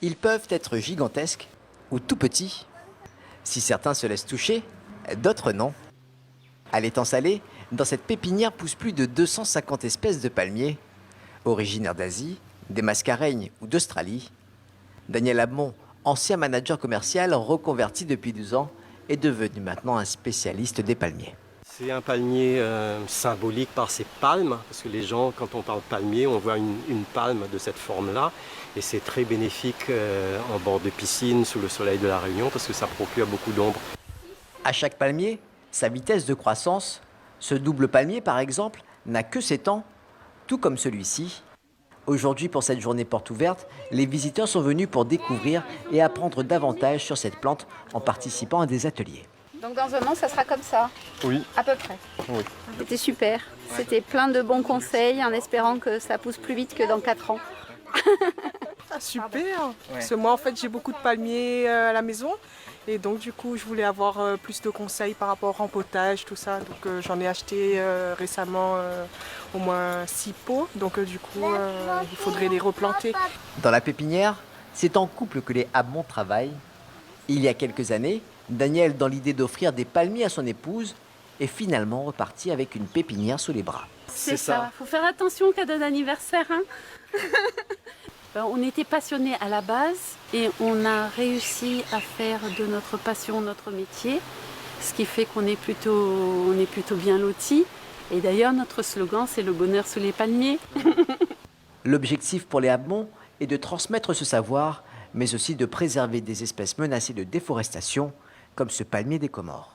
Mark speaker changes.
Speaker 1: Ils peuvent être gigantesques ou tout petits. Si certains se laissent toucher, d'autres non. À l'étang salé, dans cette pépinière poussent plus de 250 espèces de palmiers, originaires d'Asie, des Mascareignes ou d'Australie. Daniel Abmont, ancien manager commercial reconverti depuis 12 ans, est devenu maintenant un spécialiste des palmiers.
Speaker 2: C'est un palmier symbolique par ses palmes, parce que les gens, quand on parle palmier, on voit une palme de cette forme-là. Et c'est très bénéfique en bord de piscine, sous le soleil de la Réunion, parce que ça procure beaucoup d'ombre.
Speaker 1: À chaque palmier, sa vitesse de croissance. Ce double palmier, par exemple, n'a que 7 ans, tout comme celui-ci. Aujourd'hui, pour cette journée porte ouverte, les visiteurs sont venus pour découvrir et apprendre davantage sur cette plante en participant à des ateliers.
Speaker 3: Donc dans un an, ça sera comme ça,
Speaker 2: Oui.
Speaker 3: à peu près.
Speaker 2: Oui.
Speaker 3: C'était super. C'était plein de bons conseils en espérant que ça pousse plus vite que dans 4 ans.
Speaker 4: Super, parce que moi en fait j'ai beaucoup de palmiers à la maison et donc du coup je voulais avoir plus de conseils par rapport au rempotage, tout ça. Donc j'en ai acheté récemment au moins 6 pots, donc du coup il faudrait les replanter.
Speaker 1: Dans la pépinière, c'est en couple que les Abmont travaillent. Il y a quelques années, Daniel, dans l'idée d'offrir des palmiers à son épouse, est finalement reparti avec une pépinière sous les bras.
Speaker 5: C'est ça. Faut faire attention au cadeau d'anniversaire. Hein. On était passionnés à la base et on a réussi à faire de notre passion notre métier, ce qui fait qu'on est plutôt bien lotis. Et d'ailleurs, notre slogan, c'est le bonheur sous les palmiers.
Speaker 1: L'objectif pour les Abmont est de transmettre ce savoir, mais aussi de préserver des espèces menacées de déforestation, comme ce palmier des Comores.